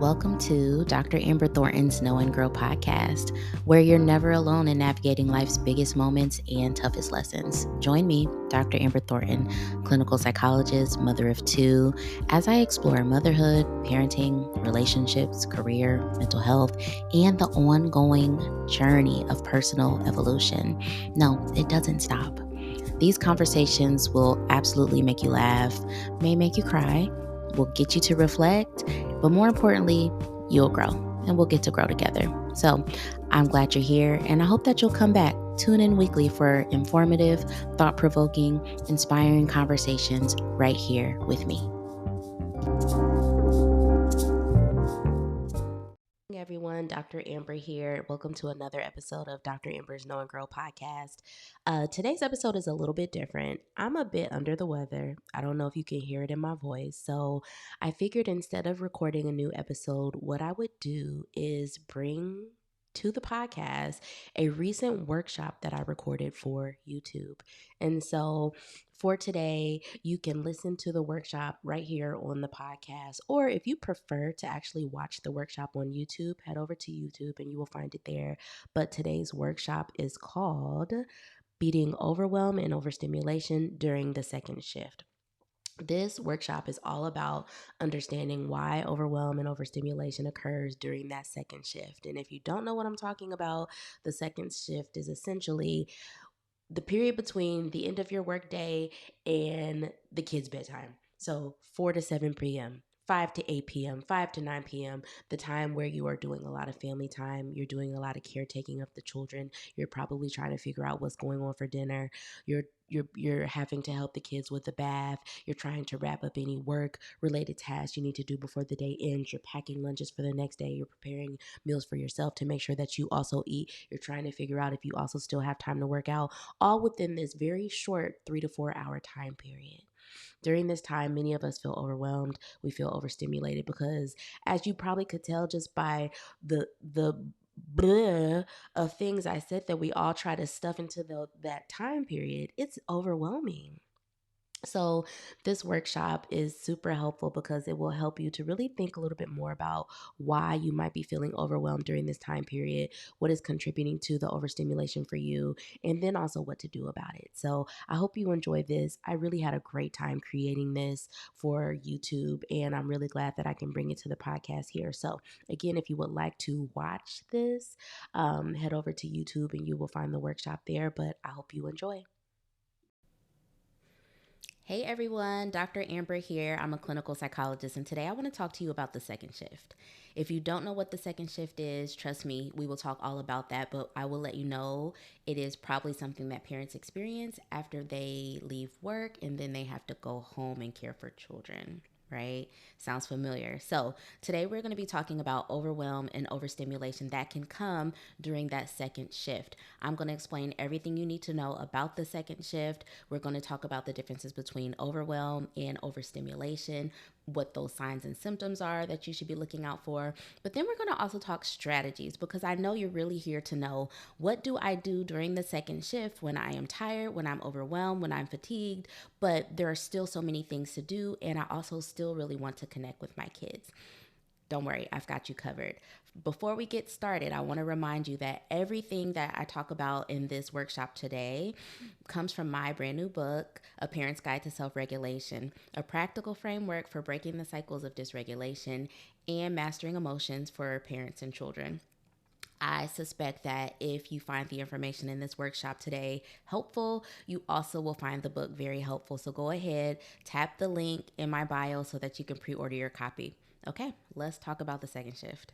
Welcome to Dr. Amber Thornton's Know and Grow podcast, where you're never alone in navigating life's biggest moments and toughest lessons. Join me, Dr. Amber Thornton, clinical psychologist, mother of two, as I explore motherhood, parenting, relationships, career, mental health, and the ongoing journey of personal evolution. No, it doesn't stop. These conversations will absolutely make you laugh, may make you cry, will get you to reflect, but more importantly, you'll grow and we'll get to grow together. So I'm glad you're here and I hope that you'll come back. Tune in weekly for informative, thought-provoking, inspiring conversations right here with me. Everyone, Dr. Amber here. Welcome to another episode of Dr. Amber's Know and Grow podcast. Today's episode is a little bit different. I'm a bit under the weather. I don't know if you can hear it in my voice. So I figured instead of recording a new episode, what I would do is bring to the podcast a recent workshop that I recorded for YouTube. And so for today, you can listen to the workshop right here on the podcast. Or if you prefer to actually watch the workshop on YouTube, head over to YouTube and you will find it there. But today's workshop is called Beating Overwhelm and Overstimulation During the Second Shift. This workshop is all about understanding why overwhelm and overstimulation occurs during that second shift. And if you don't know what I'm talking about, the second shift is essentially the period between the end of your workday and the kids' bedtime. So 4 to 7 p.m., 5 to 8 p.m., 5 to 9 p.m., the time where you are doing a lot of family time, you're doing a lot of caretaking of the children, you're probably trying to figure out what's going on for dinner, you're having to help the kids with the bath, you're trying to wrap up any work related tasks you need to do before the day ends, you're packing lunches for the next day, you're preparing meals for yourself to make sure that you also eat, you're trying to figure out if you also still have time to work out, all within this very short 3 to 4 hour time period. During this time, many of us feel overwhelmed. We feel overstimulated because, as you probably could tell just by the bleh of things I said that we all try to stuff into that time period, it's overwhelming. So this workshop is super helpful because it will help you to really think a little bit more about why you might be feeling overwhelmed during this time period, what is contributing to the overstimulation for you, and then also what to do about it. So I hope you enjoy this. I really had a great time creating this for YouTube, and I'm really glad that I can bring it to the podcast here. So again, if you would like to watch this, head over to YouTube and you will find the workshop there, but I hope you enjoy. Hey everyone, Dr. Amber here. I'm a clinical psychologist, and today I want to talk to you about the second shift. If you don't know what the second shift is, trust me, we will talk all about that, but I will let you know it is probably something that parents experience after they leave work and then they have to go home and care for children. Right? Sounds familiar. So today we're going to be talking about overwhelm and overstimulation that can come during that second shift. I'm going to explain everything you need to know about the second shift. We're going to talk about the differences between overwhelm and overstimulation, what those signs and symptoms are that you should be looking out for. But then we're going to also talk strategies because I know you're really here to know, what do I do during the second shift when I am tired, when I'm overwhelmed, when I'm fatigued, but there are still so many things to do, and I also still really want to connect with my kids. Don't worry, I've got you covered. Before we get started, I want to remind you that everything that I talk about in this workshop today comes from my brand new book, A Parent's Guide to Self-Regulation, a practical framework for breaking the cycles of dysregulation and mastering emotions for parents and children. I suspect that if you find the information in this workshop today helpful, you also will find the book very helpful. So go ahead, tap the link in my bio so that you can pre-order your copy. Okay, let's talk about the second shift.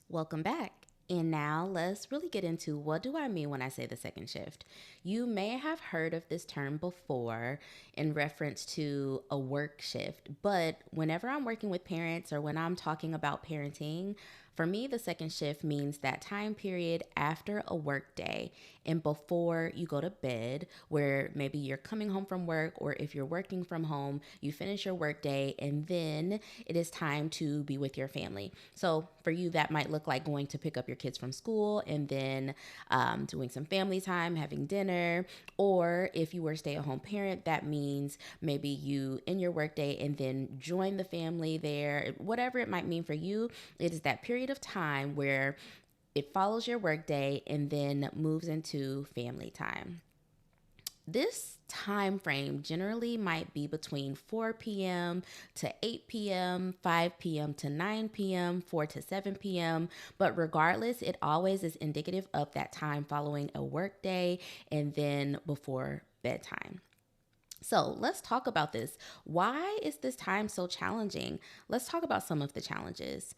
Welcome back. And now let's really get into, what do I mean when I say the second shift? You may have heard of this term before in reference to a work shift, but whenever I'm working with parents or when I'm talking about parenting, For me, the second shift means that time period after a work day and before you go to bed, where maybe you're coming home from work, or if you're working from home, you finish your work day and then it is time to be with your family. So for you, that might look like going to pick up your kids from school and then doing some family time, having dinner. Or if you were a stay at home parent, that means maybe you in your workday and then join the family there. Whatever it might mean for you, it is that period of time where it follows your workday and then moves into family time. This time frame generally might be between 4 p.m. to 8 p.m., 5 p.m. to 9 p.m., 4 to 7 p.m. But regardless, it always is indicative of that time following a work day and then before bedtime. So let's talk about this. Why is this time so challenging? Let's talk about some of the challenges.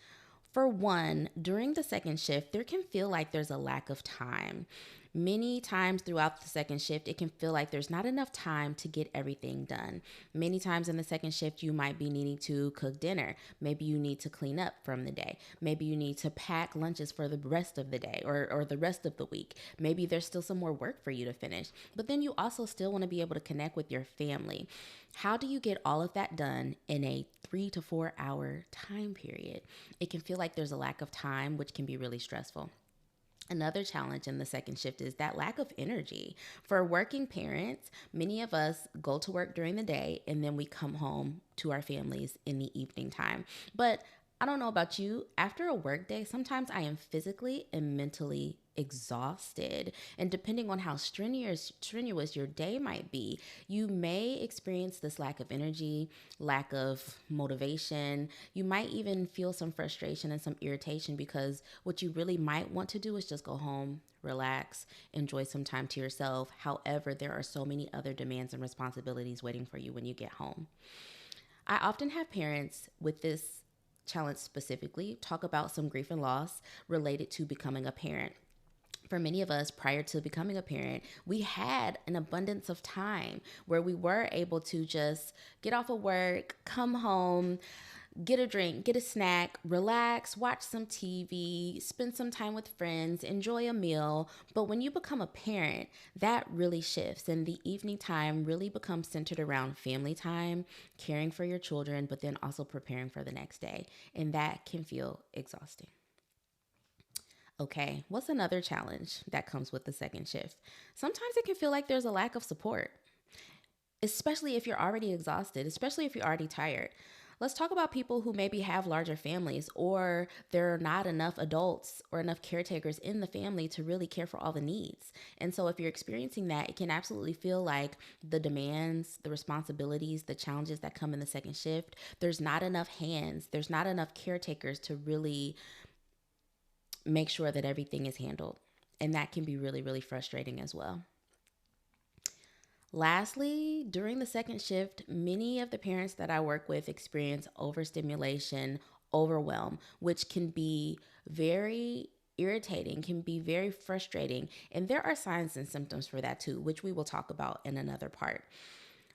For one, during the second shift, there can feel like there's a lack of time. Many times throughout the second shift, it can feel like there's not enough time to get everything done. Many times in the second shift, you might be needing to cook dinner. Maybe you need to clean up from the day. Maybe you need to pack lunches for the rest of the day or the rest of the week. Maybe there's still some more work for you to finish. But then you also still want to be able to connect with your family. How do you get all of that done in a 3 to 4 hour time period? It can feel like there's a lack of time, which can be really stressful. Another challenge in the second shift is that lack of energy. For working parents, many of us go to work during the day and then we come home to our families in the evening time. But I don't know about you, after a work day, sometimes I am physically and mentally exhausted. And depending on how strenuous your day might be, you may experience this lack of energy, lack of motivation. You might even feel some frustration and some irritation because what you really might want to do is just go home, relax, enjoy some time to yourself. However, there are so many other demands and responsibilities waiting for you when you get home. I often have parents with this challenge specifically talk about some grief and loss related to becoming a parent. For many of us, prior to becoming a parent, we had an abundance of time where we were able to just get off of work, come home, get a drink, get a snack, relax, watch some TV, spend some time with friends, enjoy a meal. But when you become a parent, that really shifts, and the evening time really becomes centered around family time, caring for your children, but then also preparing for the next day. And that can feel exhausting. Okay, what's another challenge that comes with the second shift? Sometimes it can feel like there's a lack of support, especially if you're already exhausted, especially if you're already tired. Let's talk about people who maybe have larger families, or there are not enough adults or enough caretakers in the family to really care for all the needs. And so if you're experiencing that, it can absolutely feel like the demands, the responsibilities, the challenges that come in the second shift, there's not enough hands, there's not enough caretakers to really make sure that everything is handled. And that can be really, really frustrating as well. Lastly, during the second shift, many of the parents that I work with experience overstimulation, overwhelm, which can be very irritating, can be very frustrating. And there are signs and symptoms for that too, which we will talk about in another part.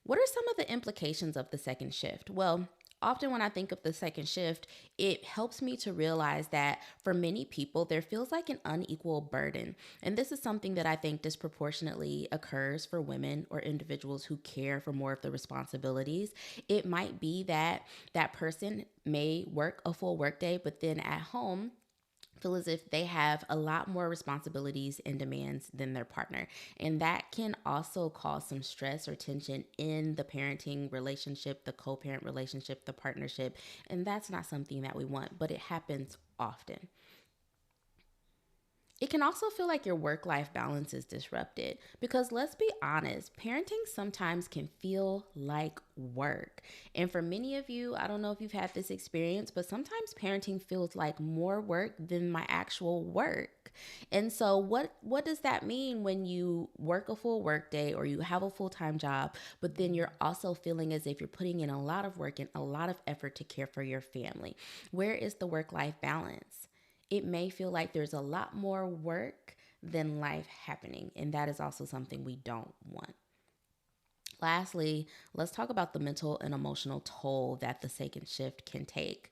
What are some of the implications of the second shift? Well, often when I think of the second shift, it helps me to realize that for many people, there feels like an unequal burden. And this is something that I think disproportionately occurs for women or individuals who care for more of the responsibilities. It might be that that person may work a full workday, but then at home, feel as if they have a lot more responsibilities and demands than their partner. And that can also cause some stress or tension in the parenting relationship, the co parent relationship, the partnership. And that's not something that we want, but it happens often. It can also feel like your work life balance is disrupted because let's be honest, parenting sometimes can feel like work. And for many of you, I don't know if you've had this experience, but sometimes parenting feels like more work than my actual work. And so what does that mean when you work a full work day or you have a full-time job, but then you're also feeling as if you're putting in a lot of work and a lot of effort to care for your family? Where is the work-life balance? It may feel like there's a lot more work than life happening, and that is also something we don't want. Lastly, let's talk about the mental and emotional toll that the second shift can take.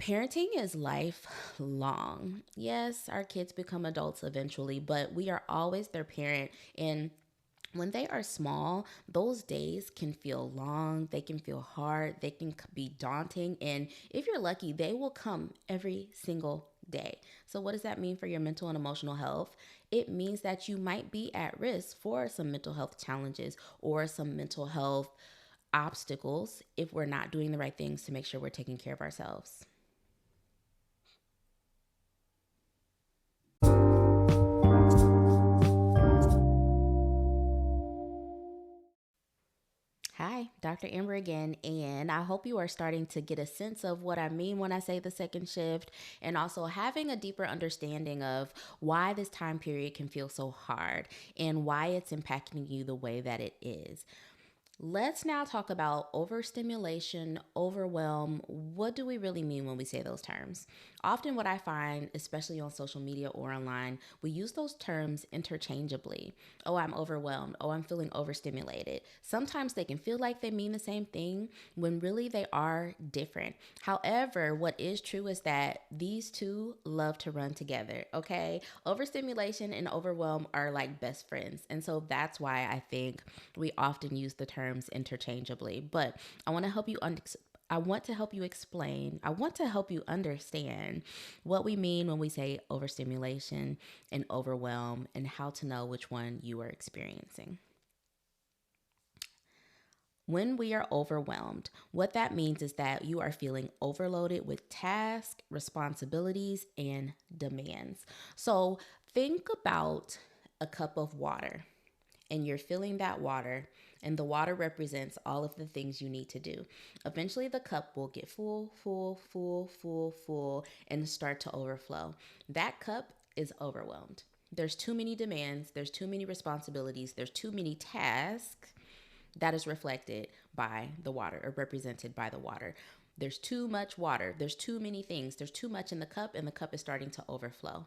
Parenting is lifelong. Yes, our kids become adults eventually, but we are always their parent. And when they are small, those days can feel long, they can feel hard, they can be daunting. And if you're lucky, they will come every single day. So, what does that mean for your mental and emotional health? It means that you might be at risk for some mental health challenges or some mental health obstacles if we're not doing the right things to make sure we're taking care of ourselves. Hi, Dr. Amber again, and I hope you are starting to get a sense of what I mean when I say the second shift, and also having a deeper understanding of why this time period can feel so hard and why it's impacting you the way that it is. Let's now talk about overstimulation, overwhelm. What do we really mean when we say those terms? Often, what I find, especially on social media or online, we use those terms interchangeably. Oh, I'm overwhelmed. Oh, I'm feeling overstimulated. Sometimes they can feel like they mean the same thing when really they are different. However, what is true is that these two love to run together, okay? Overstimulation and overwhelm are like best friends. And so that's why I think we often use the terms interchangeably. But I want to help you I want to help you explain, I want to help you understand what we mean when we say overstimulation and overwhelm and how to know which one you are experiencing. When we are overwhelmed, what that means is that you are feeling overloaded with tasks, responsibilities, and demands. So think about a cup of water and you're filling that water, and the water represents all of the things you need to do. Eventually, the cup will get full, full, full, full, full, and start to overflow. That cup is overwhelmed. There's too many demands, there's too many responsibilities, there's too many tasks that is reflected by the water or represented by the water. There's too much water, there's too many things, there's too much in the cup, and the cup is starting to overflow,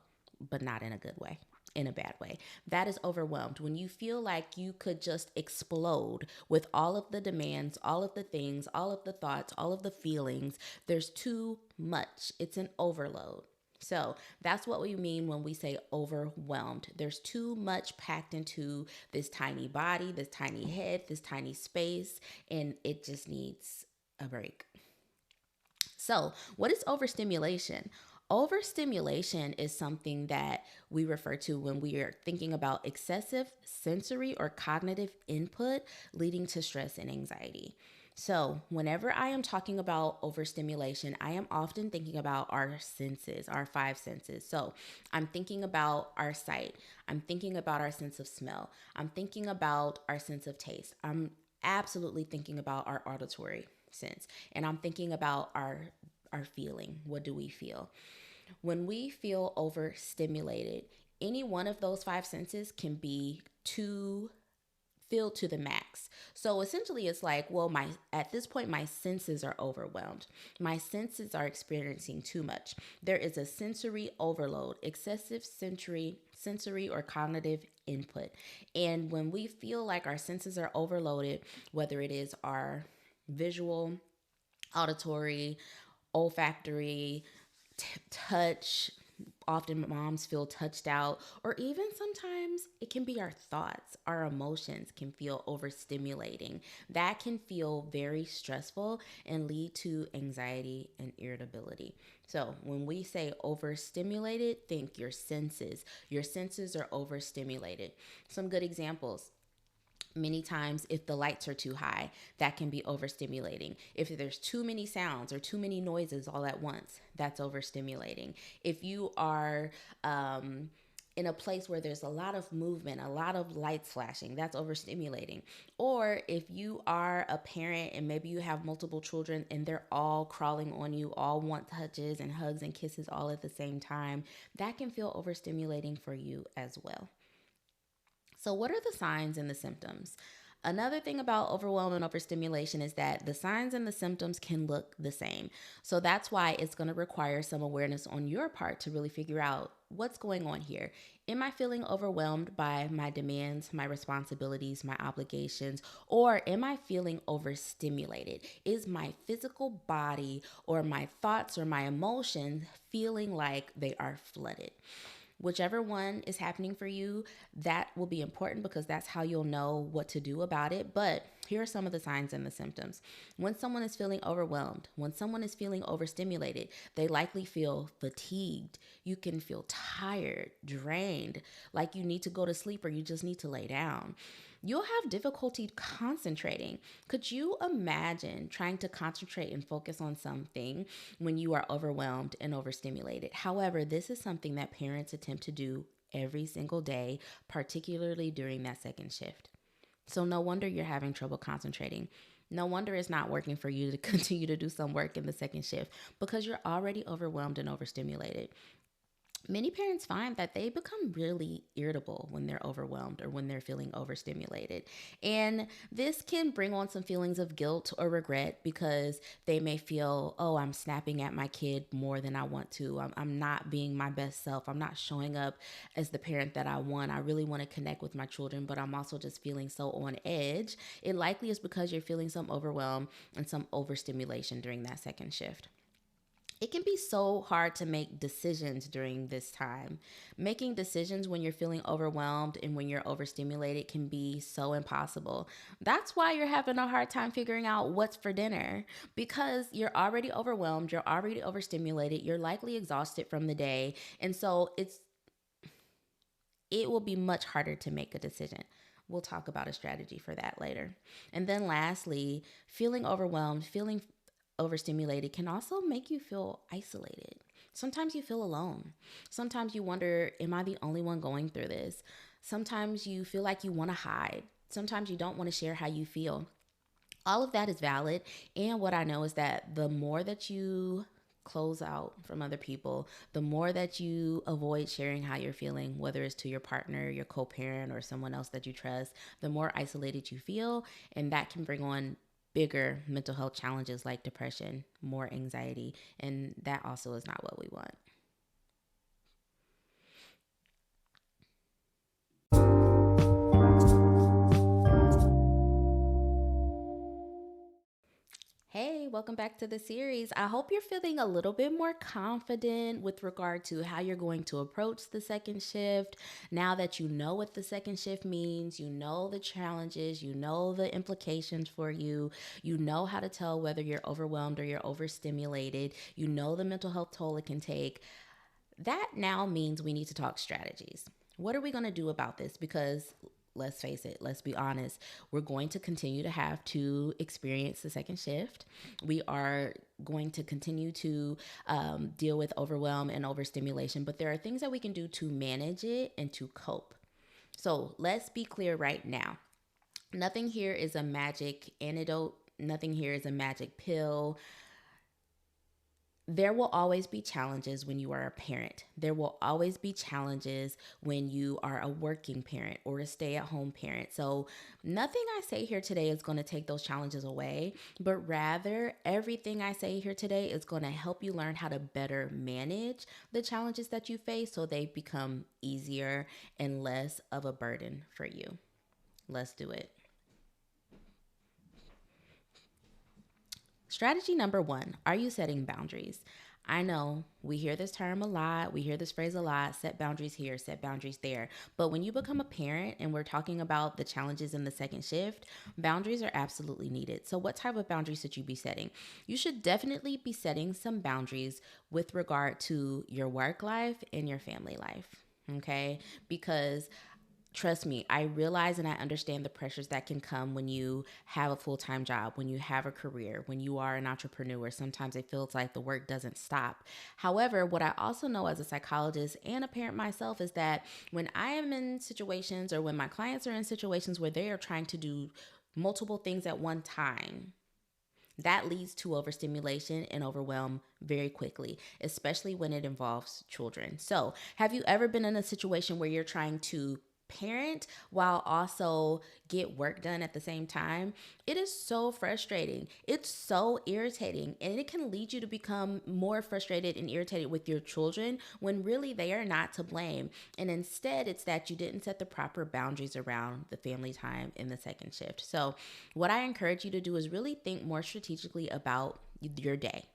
but not in a good way. In a bad way. That is overwhelmed. When you feel like you could just explode with all of the demands, all of the things, all of the thoughts, all of the feelings, there's too much. It's an overload. So that's what we mean when we say overwhelmed. There's too much packed into this tiny body, this tiny head, this tiny space, and it just needs a break. So, what is overstimulation? Overstimulation is something that we refer to when we are thinking about excessive sensory or cognitive input leading to stress and anxiety. So, whenever I am talking about overstimulation, I am often thinking about our senses, our five senses. So, I'm thinking about our sight, I'm thinking about our sense of smell, I'm thinking about our sense of taste, I'm absolutely thinking about our auditory sense, and I'm thinking about our feeling. What do we feel? When we feel overstimulated, any one of those five senses can be too filled to the max. So essentially it's like, well, my at this point my senses are overwhelmed. My senses are experiencing too much. There is a sensory overload, excessive sensory or cognitive input. And when we feel like our senses are overloaded, whether it is our visual, auditory, olfactory, touch. Often moms feel touched out, or even sometimes it can be our thoughts, our emotions can feel overstimulating. That can feel very stressful and lead to anxiety and irritability. So, when we say overstimulated, think your senses. Your senses are overstimulated. Some good examples: many times if the lights are too high, that can be overstimulating. If there's too many sounds or too many noises all at once, that's overstimulating. If you are in a place where there's a lot of movement, a lot of lights flashing, that's overstimulating. Or if you are a parent and maybe you have multiple children and they're all crawling on you, all want touches and hugs and kisses all at the same time, that can feel overstimulating for you as well. So, what are the signs and the symptoms? Another thing about overwhelm and overstimulation is that the signs and the symptoms can look the same. So that's why it's going to require some awareness on your part to really figure out what's going on here. Am I feeling overwhelmed by my demands, my responsibilities, my obligations, or am I feeling overstimulated? Is my physical body or my thoughts or my emotions feeling like they are flooded? Whichever one is happening for you, that will be important because that's how you'll know what to do about it. But here are some of the signs and the symptoms. When someone is feeling overwhelmed, when someone is feeling overstimulated, they likely feel fatigued. You can feel tired, drained, like you need to go to sleep or you just need to lay down. You'll have difficulty concentrating. Could you imagine trying to concentrate and focus on something when you are overwhelmed and overstimulated? However, this is something that parents attempt to do every single day, particularly during that second shift. So no wonder you're having trouble concentrating. No wonder it's not working for you to continue to do some work in the second shift because you're already overwhelmed and overstimulated. Many parents find that they become really irritable when they're overwhelmed or when they're feeling overstimulated. And this can bring on some feelings of guilt or regret because they may feel, oh, I'm snapping at my kid more than I want to. I'm not being my best self. I'm not showing up as the parent that I want. I really want to connect with my children, but I'm also just feeling so on edge. It likely is because you're feeling some overwhelm and some overstimulation during that second shift. It can be so hard to make decisions during this time. Making decisions when you're feeling overwhelmed and when you're overstimulated can be so impossible. That's why you're having a hard time figuring out what's for dinner because you're already overwhelmed, you're already overstimulated, you're likely exhausted from the day, and so it will be much harder to make a decision. We'll talk about a strategy for that later. And then lastly, feeling overwhelmed, feeling overstimulated can also make you feel isolated. Sometimes you feel alone. Sometimes you wonder, am I the only one going through this? Sometimes you feel like you want to hide. Sometimes you don't want to share how you feel. All of that is valid. And what I know is that the more that you close out from other people, the more that you avoid sharing how you're feeling, whether it's to your partner, your co parent, or someone else that you trust, the more isolated you feel. And that can bring on bigger mental health challenges like depression, more anxiety. And that also is not what we want. Hey, welcome back to the series. I hope you're feeling a little bit more confident with regard to how you're going to approach the second shift. Now that you know what the second shift means, you know the challenges, you know the implications for you, you know how to tell whether you're overwhelmed or you're overstimulated, you know the mental health toll it can take. That now means we need to talk strategies. What are we going to do about this? Because let's face it, let's be honest, we're going to continue to have to experience the second shift. We are going to continue to deal with overwhelm and overstimulation, but there are things that we can do to manage it and to cope. So let's be clear right now. Nothing here is a magic antidote. Nothing here is a magic pill. There will always be challenges when you are a parent. There will always be challenges when you are a working parent or a stay at home parent. So, nothing I say here today is going to take those challenges away, but rather, everything I say here today is going to help you learn how to better manage the challenges that you face so they become easier and less of a burden for you. Let's do it. Strategy number one, are you setting boundaries? I know we hear this term a lot. We hear this phrase a lot, set boundaries here, set boundaries there. But when you become a parent and we're talking about the challenges in the second shift, boundaries are absolutely needed. So, what type of boundaries should you be setting? You should definitely be setting some boundaries with regard to your work life and your family life. Okay? Because trust me, I realize and I understand the pressures that can come when you have a full time job, when you have a career, when you are an entrepreneur. Sometimes it feels like the work doesn't stop. However, what I also know as a psychologist and a parent myself is that when I am in situations or when my clients are in situations where they are trying to do multiple things at one time, that leads to overstimulation and overwhelm very quickly, especially when it involves children. So, have you ever been in a situation where you're trying to parent while also get work done at the same time, it is so frustrating. It's so irritating. And it can lead you to become more frustrated and irritated with your children when really they are not to blame. And instead, it's that you didn't set the proper boundaries around the family time in the second shift. So, what I encourage you to do is really think more strategically about your day.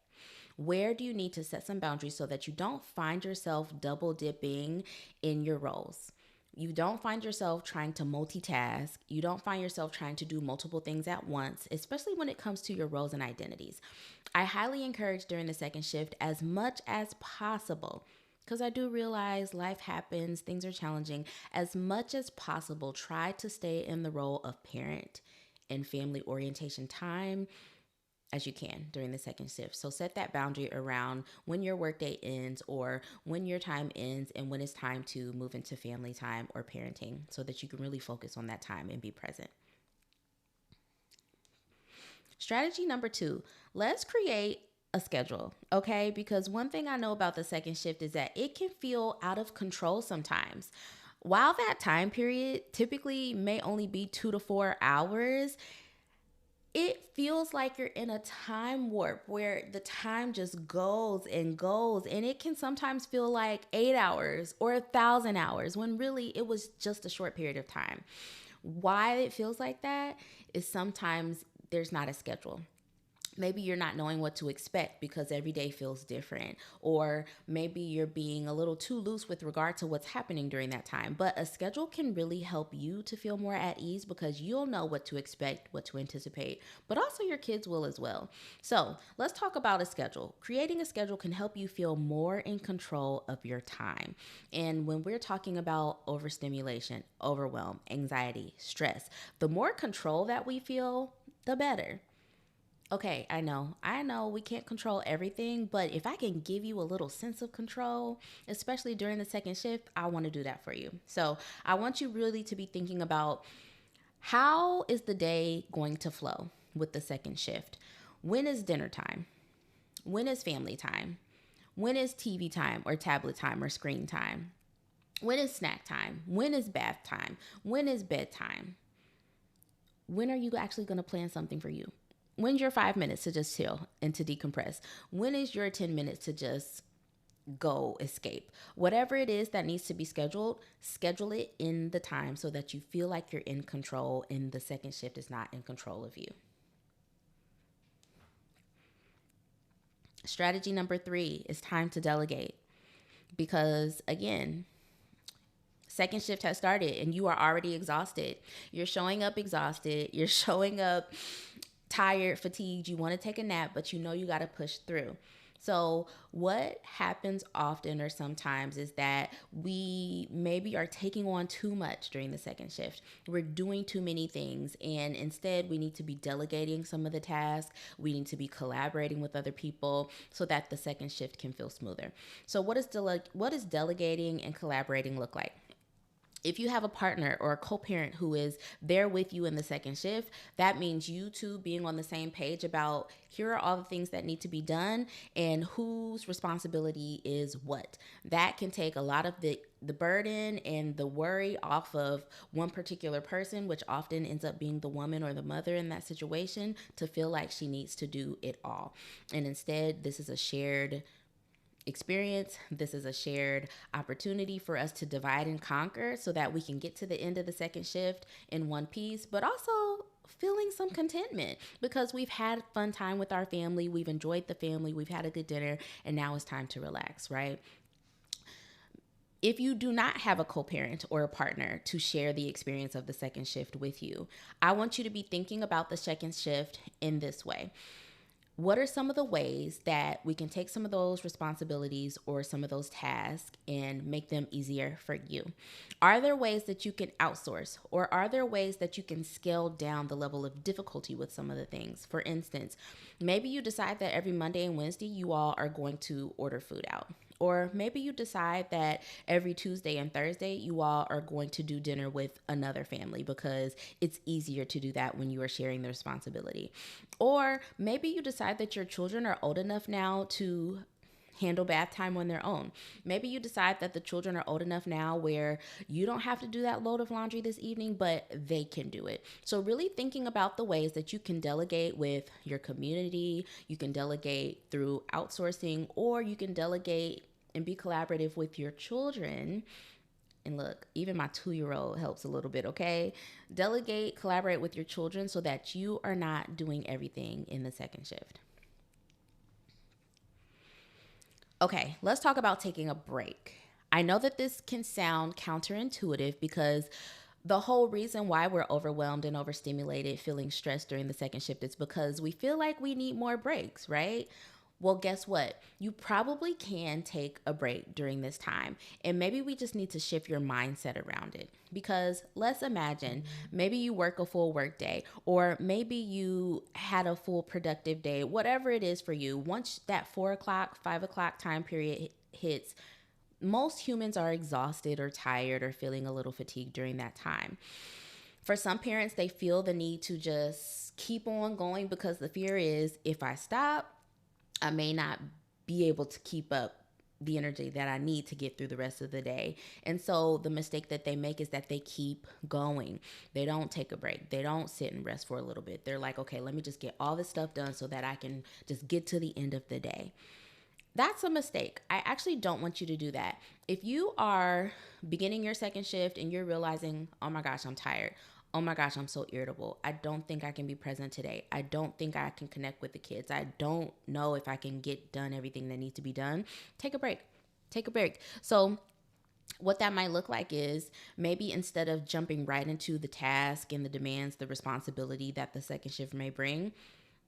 Where do you need to set some boundaries so that you don't find yourself double dipping in your roles? You don't find yourself trying to multitask. You don't find yourself trying to do multiple things at once, especially when it comes to your roles and identities. I highly encourage during the second shift as much as possible, because I do realize life happens, things are challenging. As much as possible, try to stay in the role of parent and family orientation time as you can during the second shift. So set that boundary around when your workday ends or when your time ends and when it's time to move into family time or parenting so that you can really focus on that time and be present. Strategy number 2, let's create a schedule, okay? Because one thing I know about the second shift is that it can feel out of control sometimes. While that time period typically may only be 2 to 4 hours, it feels like you're in a time warp where the time just goes and goes, and it can sometimes feel like 8 hours or 1,000 hours when really it was just a short period of time. Why it feels like that is sometimes there's not a schedule. Maybe you're not knowing what to expect because every day feels different, or maybe you're being a little too loose with regard to what's happening during that time. But a schedule can really help you to feel more at ease because you'll know what to expect, what to anticipate, but also your kids will as well. So let's talk about a schedule. Creating a schedule can help you feel more in control of your time. And when we're talking about overstimulation, overwhelm, anxiety, stress, the more control that we feel, the better. Okay, I know we can't control everything, but if I can give you a little sense of control, especially during the second shift, I want to do that for you. So I want you really to be thinking about, how is the day going to flow with the second shift? When is dinner time? When is family time? When is TV time or tablet time or screen time? When is snack time? When is bath time? When is bedtime? When are you actually going to plan something for you? When's your 5 minutes to just chill and to decompress? When is your 10 minutes to just go escape? Whatever it is that needs to be scheduled, schedule it in the time so that you feel like you're in control and the second shift is not in control of you. Strategy number 3 is time to delegate. Because again, second shift has started and you are already exhausted. You're showing up exhausted. You're showing up tired, fatigued. You want to take a nap, but you know you got to push through. So, what happens often or sometimes is that we maybe are taking on too much during the second shift. We're doing too many things, and instead, we need to be delegating some of the tasks. We need to be collaborating with other people so that the second shift can feel smoother. So, what is delegating and collaborating look like? If you have a partner or a co-parent who is there with you in the second shift, that means you two being on the same page about, here are all the things that need to be done and whose responsibility is what. That can take a lot of the burden and the worry off of one particular person, which often ends up being the woman or the mother in that situation, to feel like she needs to do it all. And instead, this is a shared experience. This is a shared opportunity for us to divide and conquer so that we can get to the end of the second shift in one piece, but also feeling some contentment because we've had fun time with our family, we've enjoyed the family, we've had a good dinner, and now it's time to relax, right? If you do not have a co-parent or a partner to share the experience of the second shift with you, I want you to be thinking about the second shift in this way. What are some of the ways that we can take some of those responsibilities or some of those tasks and make them easier for you? Are there ways that you can outsource, or are there ways that you can scale down the level of difficulty with some of the things? For instance, maybe you decide that every Monday and Wednesday you all are going to order food out. Or maybe you decide that every Tuesday and Thursday you all are going to do dinner with another family because it's easier to do that when you are sharing the responsibility. Or maybe you decide that your children are old enough now to handle bath time on their own. Maybe you decide that the children are old enough now where you don't have to do that load of laundry this evening, but they can do it. So, really thinking about the ways that you can delegate with your community, you can delegate through outsourcing, or you can delegate and be collaborative with your children. And look, even my 2-year-old helps a little bit, okay? Delegate, collaborate with your children so that you are not doing everything in the second shift. Okay, let's talk about taking a break. I know that this can sound counterintuitive because the whole reason why we're overwhelmed and overstimulated, feeling stressed during the second shift is because we feel like we need more breaks, right? Well, guess what? You probably can take a break during this time. And maybe we just need to shift your mindset around it. Because let's imagine maybe you work a full work day, or maybe you had a full productive day, whatever it is for you. Once that 4 o'clock, 5 o'clock time period hits, most humans are exhausted or tired or feeling a little fatigued during that time. For some parents, they feel the need to just keep on going because the fear is if I stop, I may not be able to keep up the energy that I need to get through the rest of the day. And so the mistake that they make is that they keep going. They don't take a break. They don't sit and rest for a little bit. They're like, okay, let me just get all this stuff done so that I can just get to the end of the day. That's a mistake. I actually don't want you to do that. If you are beginning your second shift and you're realizing, oh my gosh, I'm tired. Oh my gosh, I'm so irritable. I don't think I can be present today. I don't think I can connect with the kids. I don't know if I can get done everything that needs to be done. Take a break. Take a break. So, what that might look like is maybe instead of jumping right into the task and the demands, the responsibility that the second shift may bring,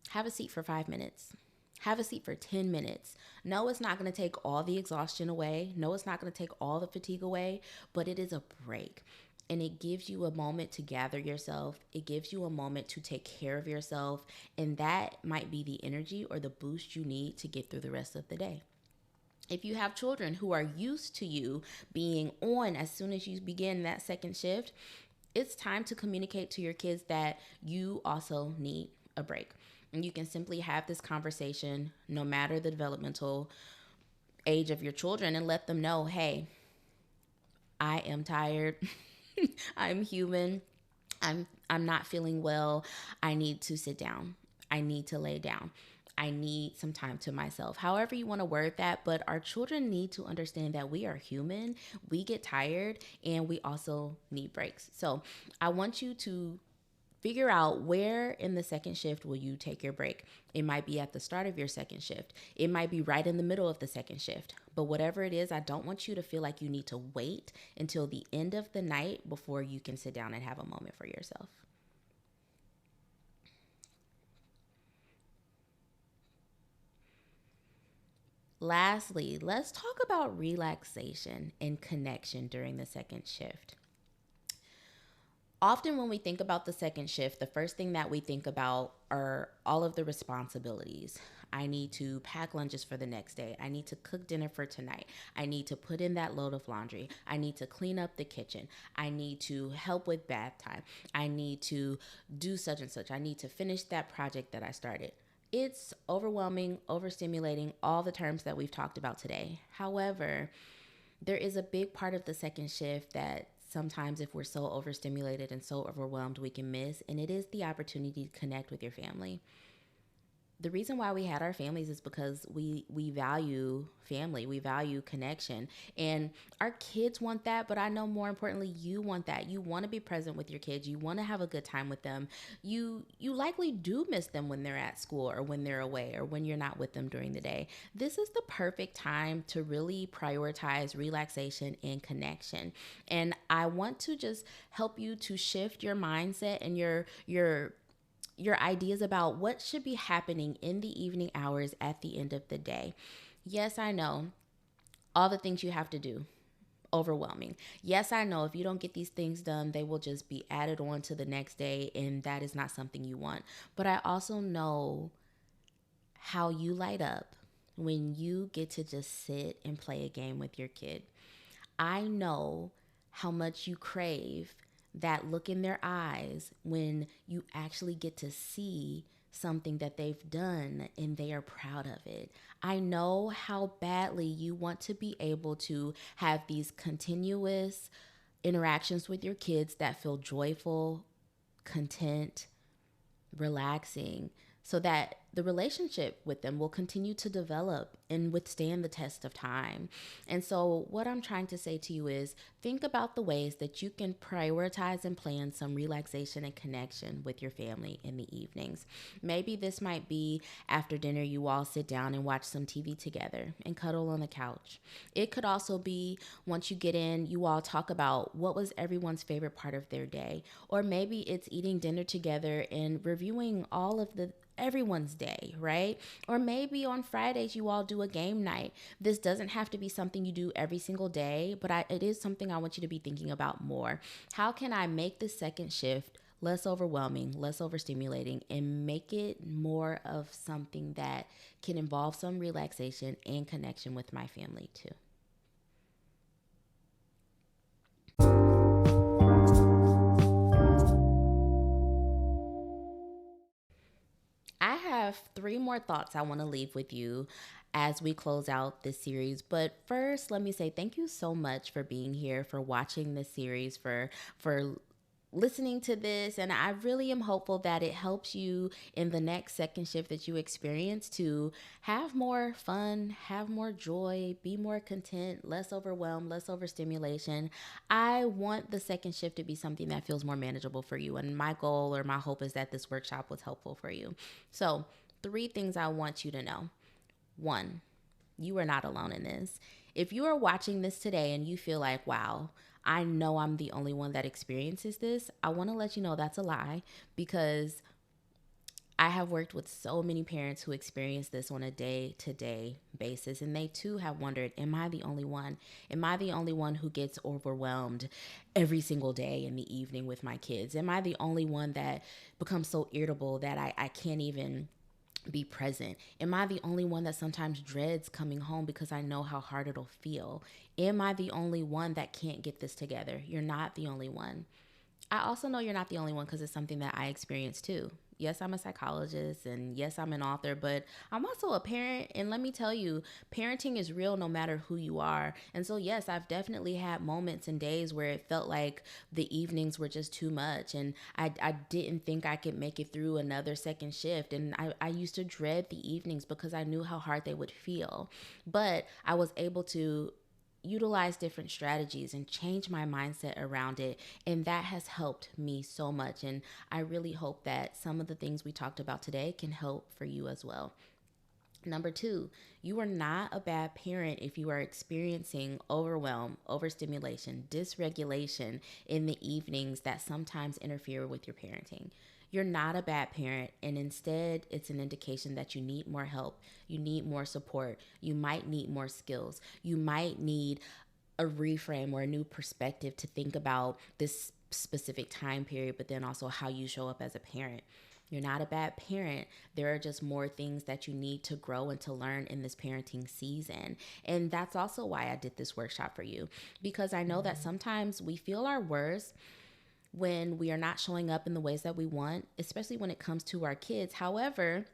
have a seat for 5 minutes. Have a seat for 10 minutes. No, it's not going to take all the exhaustion away. No, it's not going to take all the fatigue away, but it is a break. And it gives you a moment to gather yourself. It gives you a moment to take care of yourself. And that might be the energy or the boost you need to get through the rest of the day. If you have children who are used to you being on as soon as you begin that second shift, it's time to communicate to your kids that you also need a break. And you can simply have this conversation no matter the developmental age of your children and let them know, hey, I am tired. I'm human. I'm not feeling well. I need to sit down. I need to lay down. I need some time to myself. However you want to word that, but our children need to understand that we are human. We get tired and we also need breaks. So, I want you to figure out where in the second shift will you take your break. It might be at the start of your second shift. It might be right in the middle of the second shift. But whatever it is, I don't want you to feel like you need to wait until the end of the night before you can sit down and have a moment for yourself. Lastly, let's talk about relaxation and connection during the second shift. Often when we think about the second shift, the first thing that we think about are all of the responsibilities. I need to pack lunches for the next day. I need to cook dinner for tonight. I need to put in that load of laundry. I need to clean up the kitchen. I need to help with bath time. I need to do such and such. I need to finish that project that I started. It's overwhelming, overstimulating, all the terms that we've talked about today. However, there is a big part of the second shift that sometimes if we're so overstimulated and so overwhelmed we can miss, and it is the opportunity to connect with your family. The reason why we had our families is because we value family, we value connection, and our kids want that. But I know more importantly, you want that. You want to be present with your kids. You want to have a good time with them. You likely do miss them when they're at school or when they're away or when you're not with them during the day. This is the perfect time to really prioritize relaxation and connection. And I want to just help you to shift your mindset and your ideas about what should be happening in the evening hours at the end of the day. Yes, I know all the things you have to do, overwhelming. Yes, I know if you don't get these things done, they will just be added on to the next day, and that is not something you want. But I also know how you light up when you get to just sit and play a game with your kid. I know how much you crave that look in their eyes when you actually get to see something that they've done and they are proud of it. I know how badly you want to be able to have these continuous interactions with your kids that feel joyful, content, relaxing, so that the relationship with them will continue to develop and withstand the test of time. And so, what I'm trying to say to you is think about the ways that you can prioritize and plan some relaxation and connection with your family in the evenings. Maybe this might be after dinner, you all sit down and watch some TV together and cuddle on the couch. It could also be once you get in, you all talk about what was everyone's favorite part of their day. Or maybe it's eating dinner together and reviewing all of the everyone's day, right? Or maybe on Fridays you all do a game night. This doesn't have to be something you do every single day, but it is something I want you to be thinking about more. How can I make the second shift less overwhelming, less overstimulating, and make it more of something that can involve some relaxation and connection with my family too? I have three more thoughts I want to leave with you as we close out this series. But first, let me say thank you so much for being here, for watching this series, for listening to this. And I really am hopeful that it helps you in the next second shift that you experience to have more fun, have more joy, be more content, less overwhelmed, less overstimulation. I want the second shift to be something that feels more manageable for you. And my goal or my hope is that this workshop was helpful for you. So, three things I want you to know. One, you are not alone in this. If you are watching this today and you feel like, wow, I know I'm the only one that experiences this, I want to let you know that's a lie, because I have worked with so many parents who experience this on a day to day basis. And they too have wondered, am I the only one? Am I the only one who gets overwhelmed every single day in the evening with my kids? Am I the only one that becomes so irritable that I can't even be present? Am I the only one that sometimes dreads coming home because I know how hard it'll feel? Am I the only one that can't get this together? You're not the only one. I also know you're not the only one because it's something that I experience too. Yes, I'm a psychologist, and yes, I'm an author, but I'm also a parent. And let me tell you, parenting is real no matter who you are. And so, yes, I've definitely had moments and days where it felt like the evenings were just too much. And I didn't think I could make it through another second shift. And I used to dread the evenings because I knew how hard they would feel. But I was able to utilize different strategies and change my mindset around it. And that has helped me so much. And I really hope that some of the things we talked about today can help for you as well. Number two, you are not a bad parent if you are experiencing overwhelm, overstimulation, dysregulation in the evenings that sometimes interfere with your parenting. You're not a bad parent, and instead, it's an indication that you need more help, you need more support, you might need more skills, you might need a reframe or a new perspective to think about this specific time period, but then also how you show up as a parent. You're not a bad parent. There are just more things that you need to grow and to learn in this parenting season. And that's also why I did this workshop for you, because I know that sometimes we feel our worst when we are not showing up in the ways that we want, especially when it comes to our kids. However,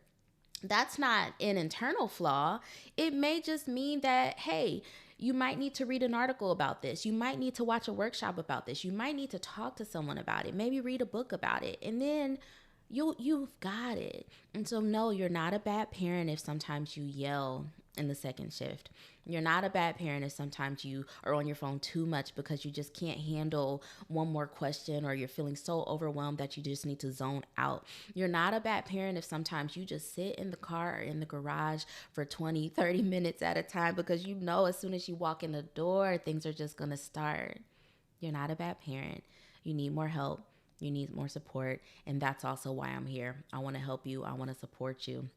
that's not an internal flaw. It may just mean that, hey, you might need to read an article about this. You might need to watch a workshop about this. You might need to talk to someone about it. Maybe read a book about it. And then you've got it. And so no, you're not a bad parent if sometimes you yell in the second shift. You're not a bad parent if sometimes you are on your phone too much because you just can't handle one more question, or you're feeling so overwhelmed that you just need to zone out. You're not a bad parent if sometimes you just sit in the car or in the garage for 20, 30 minutes at a time because you know as soon as you walk in the door, things are just going to start. You're not a bad parent. You need more help. You need more support. And that's also why I'm here. I want to help you. I want to support you.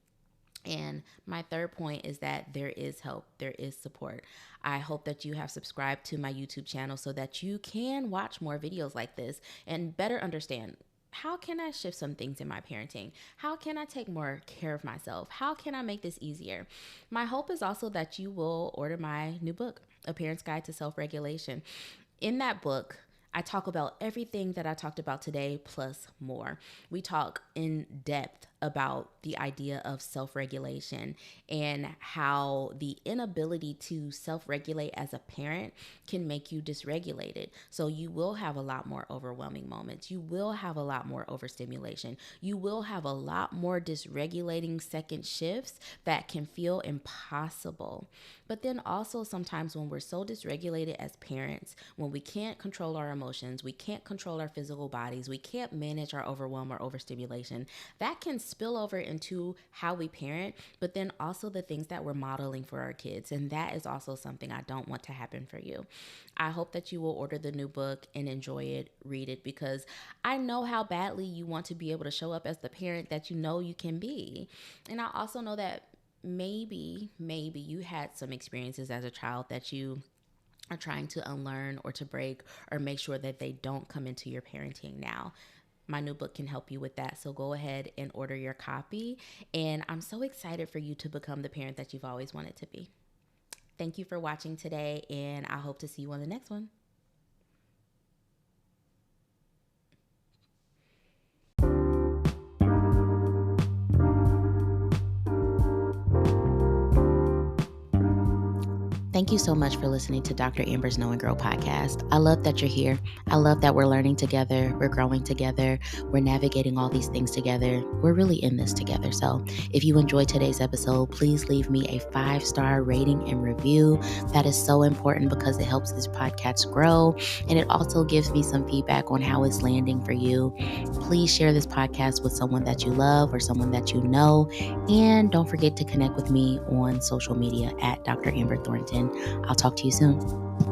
And my third point is that there is help, there is support. I hope that you have subscribed to my YouTube channel so that you can watch more videos like this and better understand, how can I shift some things in my parenting? How can I take more care of myself? How can I make this easier? My hope is also that you will order my new book, A Parent's Guide to Self-Regulation. In that book, I talk about everything that I talked about today plus more. We talk in depth about the idea of self-regulation and how the inability to self-regulate as a parent can make you dysregulated. So you will have a lot more overwhelming moments. You will have a lot more overstimulation. You will have a lot more dysregulating second shifts that can feel impossible. But then also sometimes when we're so dysregulated as parents, when we can't control our emotions, we can't control our physical bodies, we can't manage our overwhelm or overstimulation, that can spill over into how we parent, but then also the things that we're modeling for our kids. And that is also something I don't want to happen for you. I hope that you will order the new book and enjoy it, read it, because I know how badly you want to be able to show up as the parent that you know you can be. And I also know that maybe you had some experiences as a child that you are trying to unlearn or to break or make sure that they don't come into your parenting now. My new book can help you with that. So go ahead and order your copy. And I'm so excited for you to become the parent that you've always wanted to be. Thank you for watching today, and I hope to see you on the next one. Thank you so much for listening to Dr. Amber's Know and Grow podcast. I love that you're here. I love that we're learning together. We're growing together. We're navigating all these things together. We're really in this together. So if you enjoyed today's episode, please leave me a 5-star rating and review. That is so important because it helps this podcast grow. And it also gives me some feedback on how it's landing for you. Please share this podcast with someone that you love or someone that you know. And don't forget to connect with me on social media at Dr. Amber Thornton. I'll talk to you soon.